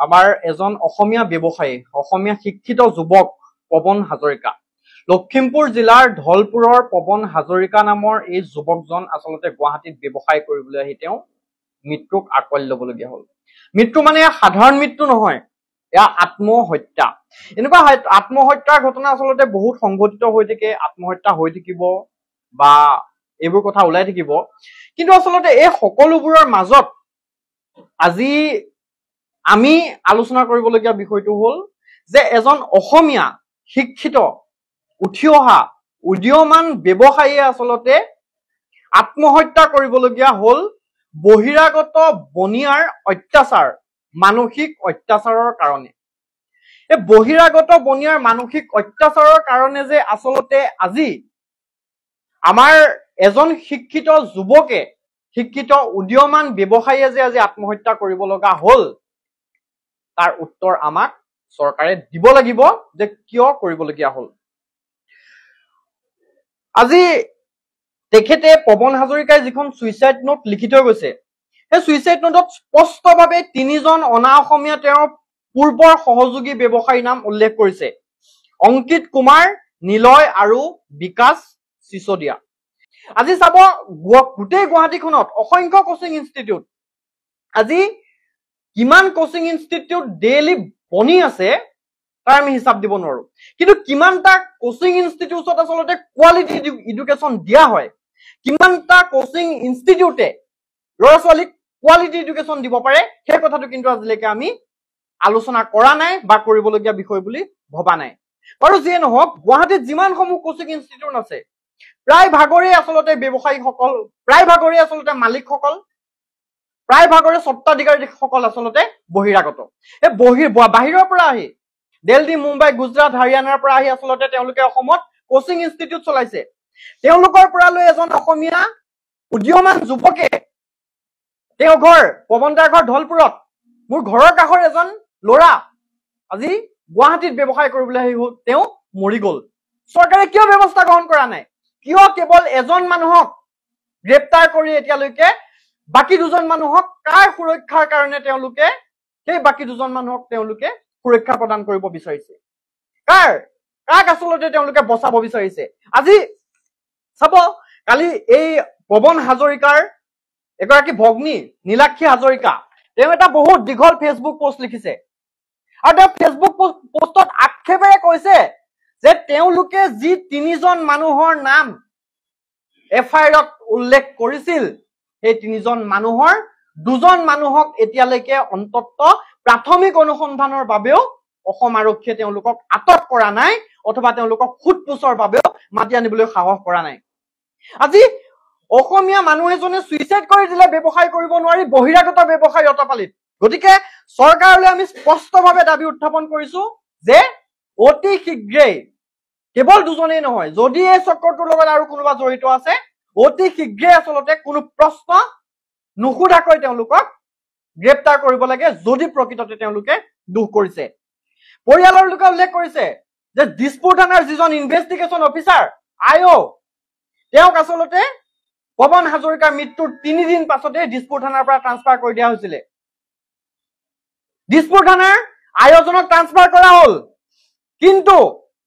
আমাৰ এজন অসমীয়া ব্যৱসায়ী, অসমীয়া শিক্ষিত যুৱক পৱন হাজৰিকা। লখিমপুৰ জিলাৰ ধলপুৰৰ পৱন হাজৰিকা নামৰ এই যুৱকজন আচলতে গুৱাহাটীত ব্যৱসায় কৰিবলৈ আহি তেওঁ মৃত্যুক আঁকোৱালি ল'বলগীয়া হ'ল। মৃত্যু মানে সাধাৰণ মৃত্যু নহয়, এয়া আত্মহত্যা। এনেকুৱা আত্মহত্যাৰ ঘটনা আচলতে বহুত সংঘটিত হৈ থাকে, আত্মহত্যা হৈ থাকিব বা এইবোৰ কথা ওলাই থাকিব। কিন্তু আচলতে এই সকলোবোৰৰ মাজত আজি আমি আলোচনা কৰিবলগীয়া বিষয়টো হ'ল যে এজন অসমীয়া শিক্ষিত উঠি অহা উদীয়মান ব্যৱসায়ীয়ে আচলতে আত্মহত্যা কৰিবলগীয়া হ'ল বহিৰাগত বনিয়াৰ অত্যাচাৰ, মানসিক অত্যাচাৰৰ কাৰণে। এই বহিৰাগত বনিয়াৰ মানসিক অত্যাচাৰৰ কাৰণে যে আচলতে আজি আমাৰ এজন শিক্ষিত যুৱকে, শিক্ষিত উদীয়মান ব্যৱসায়ীয়ে যে আজি আত্মহত্যা কৰিব লগা হ'ল, তাৰ উত্তৰ আমাক চৰকাৰে দিব লাগিব যে কিয় কৰিবলগীয়া হ'ল। আজি তেখেতে পৱন হাজৰিকাই যিখন ছুইচাইড নোট লিখি থৈ গৈছে, সেই ছুইচাইড নোটত স্পষ্টভাৱে 3জন অনা অসমীয়া তেওঁৰ পূৰ্বৰ সহযোগী ব্যৱসায়ীৰ নাম উল্লেখ কৰিছে: অংকিত কুমাৰ, নিলয় আৰু বিকাশ চিচদিয়া। আজি চাব, গোটেই গুৱাহাটীখনত অসংখ্য কোচিং ইনষ্টিটিউট, আজি কিমান কোচিং ইনষ্টিটিউট ডেইলি বনি আছে তাৰ আমি হিচাপ দিব নোৱাৰো। কিন্তু কিমানটা কোচিং ইনষ্টিটিউটত আচলতে কোৱালিটি এডুকেশ্যন দিয়া হয়, কিমানটা কোচিং ইনষ্টিটিউটে ল'ৰা ছোৱালীক কোৱালিটি এডুকেশ্যন দিব পাৰে, সেই কথাটো কিন্তু আজিলৈকে আমি আলোচনা কৰা নাই বা কৰিবলগীয়া বিষয় বুলি ভবা নাই। বাৰু যিয়ে নহওক, গুৱাহাটীত যিমানসমূহ কোচিং ইনষ্টিটিউট আছে প্ৰায় ভাগৰে আচলতে ব্যৱসায়ীসকল, প্ৰায় ভাগৰে আচলতে মালিকসকল, প্ৰায় ভাগৰে স্বত্বাধিকাৰীসকল আচলতে বহিৰাগত। এই বাহিৰৰ পৰা আহি, দিল্লী, মুম্বাই, গুজৰাট, হাৰিয়ানাৰ পৰা আহি আচলতে তেওঁলোকে অসমত কোচিং ইনষ্টিটিউট চলাইছে। তেওঁলোকৰ পৰা লৈ এজন অসমীয়া উদীয়মান যুৱকে, তেওঁ ঘৰ পৱন দাৰ ঘৰ ধলপুৰত, মোৰ ঘৰৰ কাষৰ এজন ল'ৰা আজি গুৱাহাটীত ব্যৱসায় কৰিবলৈ আহি তেওঁ মৰি গ'ল। চৰকাৰে কিয় ব্যৱস্থা গ্ৰহণ কৰা নাই? কিয় কেৱল এজন মানুহক গ্ৰেপ্তাৰ কৰি এতিয়ালৈকে বাকী 2জন মানুহক কাৰ সুৰক্ষাৰ কাৰণে তেওঁলোকে সেই বাকী 2জন মানুহক তেওঁলোকে সুৰক্ষা প্ৰদান কৰিব বিচাৰিছে? কাক আচলতে তেওঁলোকে বচাব বিচাৰিছে? আজি চাব, কালি এই পৱন হাজৰিকাৰ এগৰাকী ভগ্নী নীলাক্ষী হাজৰিকা, তেওঁ এটা বহুত দীঘল ফেচবুক পোষ্ট লিখিছে আৰু তেওঁ ফেচবুক পোষ্টত আক্ষেপেৰে কৈছে যে তেওঁলোকে যি 3জন মানুহৰ নাম FIR-ত উল্লেখ কৰিছিল, সেই 3জন মানুহৰ 2জন মানুহক এতিয়ালৈকে অন্ততঃ প্ৰাথমিক অনুসন্ধানৰ বাবেও অসম আৰক্ষীয়ে তেওঁলোকক আটক কৰা নাই, অথবা তেওঁলোকক সোধপোছৰ বাবেও মাতি আনিবলৈ সাহস কৰা নাই। আজি অসমীয়া মানুহ এজনে ছুইচাইড কৰি দিলে ব্যৱসায় কৰিব নোৱাৰি, বহিৰাগত ব্যৱসায়ী অতপালিত। গতিকে চৰকাৰলৈ আমি স্পষ্টভাৱে দাবী উত্থাপন কৰিছো যে অতি শীঘ্ৰেই, কেৱল 2জনেই নহয়, যদি এই চক্ৰটোৰ লগত আৰু কোনোবা জড়িত আছে, অতি শীঘ্ৰেই আচলতে কোনো প্ৰশ্ন নুসুধাকৈ তেওঁলোকক গ্ৰেপ্তাৰ কৰিব লাগে, যদি প্ৰকৃততে তেওঁলোকে দোষ কৰিছে। পৰিয়ালৰ লোকে উল্লেখ কৰিছে যে দিছপুৰ থানাৰ যিজন ইনভেষ্টিগেশ্যন অফিচাৰ IO, তেওঁক আচলতে পৱন হাজৰিকাৰ মৃত্যুৰ 3 দিন পাছতে দিছপুৰ থানাৰ পৰা ট্ৰান্সফাৰ কৰি দিয়া হৈছিলে। দিছপুৰ থানাৰ IO-জনক ট্ৰান্সফাৰ কৰা হ'ল, কিন্তু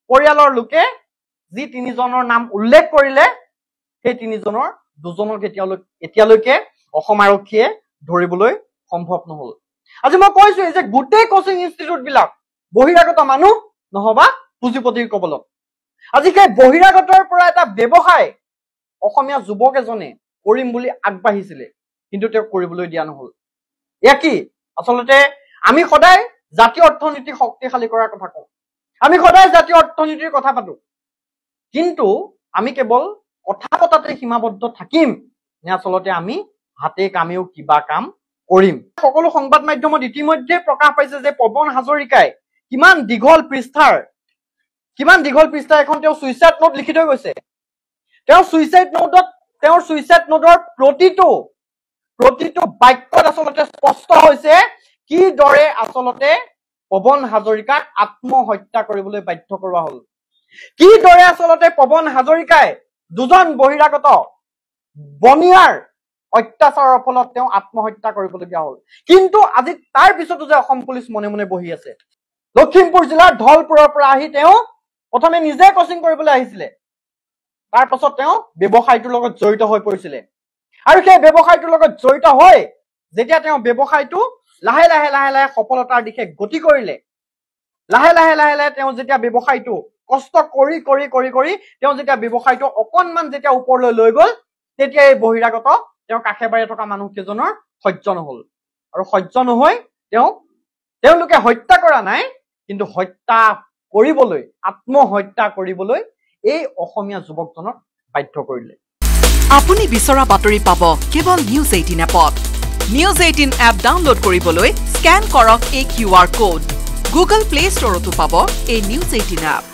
পৰিয়ালৰ লোকে যি 3জনৰ নাম উল্লেখ কৰিলে, সেই 3জনৰ 2জনক এতিয়ালৈকে অসম আৰক্ষীয়ে ধৰিবলৈ সম্ভৱ নহল। আজি মই কৈছো যে গোটেই কোচিং ইনষ্টিটিউট বিলাক বহিৰাগত মানুহ নহবা পুঁজিপতিৰ কবলত। আজি সেই বহিৰাগতৰ পৰা এটা ব্যৱসায় অসমীয়া যুৱক এজনে কৰিম বুলি আগবাঢ়িছিলে, কিন্তু তেওঁক কৰিবলৈ দিয়া নহল। এয়া কি? আচলতে আমি সদায় জাতীয় অৰ্থনীতি শক্তিশালী কৰাৰ কথা কওঁ, আমি সদায় জাতীয় অৰ্থনীতিৰ কথা পাতো, কিন্তু আমি কেৱল কথা পতাতে সীমাবদ্ধ থাকিম নে আচলতে আমি হাতে কামেও কিবা কাম কৰিম? সকলো সংবাদ মাধ্যমত ইতিমধ্যে প্ৰকাশ পাইছে যে পৱন হাজৰিকাই কিমান দীঘল পৃষ্ঠাৰ এখন তেওঁ ছুইচাইড নোট লিখি থৈ গৈছে। তেওঁৰ ছুইচাইড নোটৰ প্ৰতিটো বাক্যত আচলতে স্পষ্ট হৈছে কিদৰে আচলতে পৱন হাজৰিকাক আত্মহত্যা কৰিবলৈ বাধ্য কৰোৱা হ'ল, কিদৰে আচলতে পৱন হাজৰিকাই 2জন বহিৰাগত বনিয়াৰ অত্যাচাৰৰ ফলত তেওঁ আত্মহত্যা কৰিবলগীয়া হ'ল কিন্তু আজি তাৰ পিছতো যে অসম পুলিচ মনে মনে বহি আছে লখিমপুৰ জিলাৰ ধলপুৰৰ পৰা আহি তেওঁ প্ৰথমে নিজে কোচিং কৰিবলৈ আহিছিলে তাৰ পাছত তেওঁ ব্যৱসায়টোৰ লগত জড়িত হৈ পৰিছিলে আৰু সেই ব্যৱসায়টোৰ লগত জড়িত হৈ যেতিয়া তেওঁ ব্যৱসায়টো লাহে লাহে সফলতাৰ দিশে গতি কৰিলে লাহে লাহে তেওঁ যেতিয়া ব্যৱসায়টো কষ্ট কৰি তেওঁ যেতিয়া ব্যৱসায়টো অকনমান যেতিয়া ওপৰলৈ লৈ গ'ল তেতিয়া এই বহিৰাগত তেওঁ কাষেবাৰে থকা মানুহ কেজনৰ সহ্য নহ'ল আৰু সহ্য নহৈ তেওঁলোকে হত্যা কৰা নাই কিন্তু হত্যা কৰিবলৈ আত্মহত্যা কৰিবলৈ এই অসমীয়া যুৱকজনক বাধ্য কৰিলে আপুনি বিচৰা বাতৰি পাব কেৱল নিউজ 18 এপত নিউজ 18 এপ ডাউনলোড কৰিবলৈ স্ক্যান কৰক এই QR কোড গুগল প্লে ষ্টৰতো পাব এই নিউজ 18 এপ